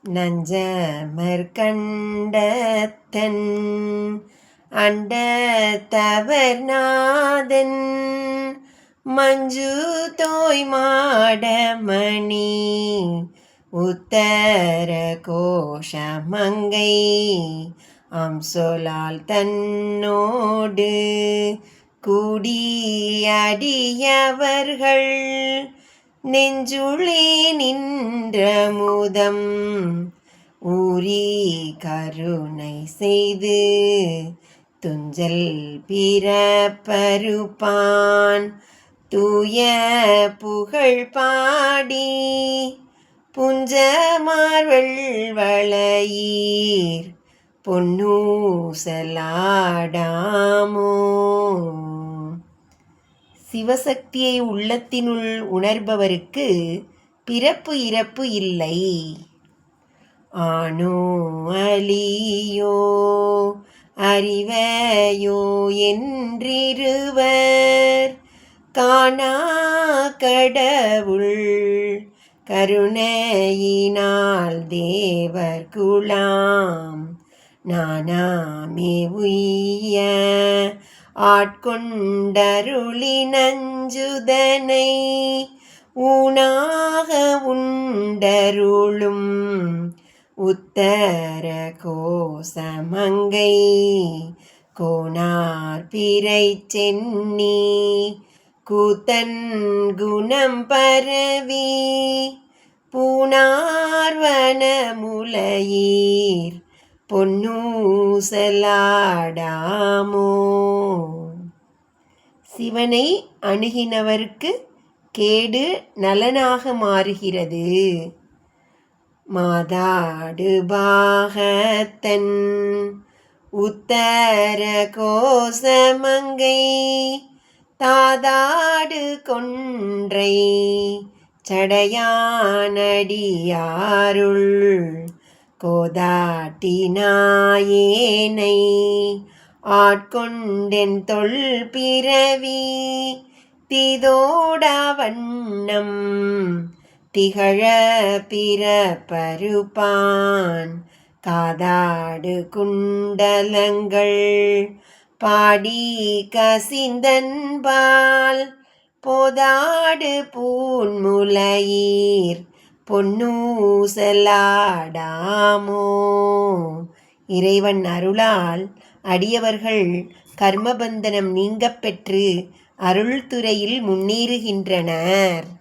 நஞ்சமர்கண்டத்தன் அண்டத்தவர்நாதன் மஞ்சு தோய் மாடமணி உத்தர கோஷமங்கை அம்சொலால் தன்னோடு கூடியடியவர்கள் நெஞ்சுளே நின்ற முதம் ஊரி கருணை செய்து துஞ்சல் பிறப்பருப்பான் தூய புகழ் பாடி புஞ்சமார்வள் வளையீர் பொன்னூசலாடாமோ. சிவசக்தியை உள்ளத்தினுள் உணர்பவருக்கு பிறப்பு இறப்பு இல்லை. ஆனோ அலியோ அறிவையோ என்றிருவர் காணா கடவுள் கருணையினால் தேவர் குலாம் நானாமே உய்ய ஆட்கொண்டருளி நஞ்சுதனை ஊனாக உண்டருளும் உத்தர கோசமங்கை கோனார் பிறை சென்னி கூத்தன் குணம் பரவி பூனார்வன முலையீர் பொன்னூசலாடாமோ. சிவனை அணுகினவருக்கு கேடு நலனாக மாறுகிறது. மாதாடு பாகத்தன் உத்தர கோசமங்கை தாதாடு கொன்றை சடையானடியாருள் கோதாட்டினாயேனை ஆட்கொண்டென் தொல் பிறவி திதோடா வண்ணம் திகழ பிறப்பருப்பான் காதாடு குண்டலங்கள் பாடி கசிந்தன்பால் போதாடு பூன்முலையீர் பொன்னூசலாடாமோ. இறைவன் அருளால் அடியவர்கள் கர்மபந்தனம் நீங்கப் பெற்று அருள்துறையில் முன்னேறுகின்றனர்.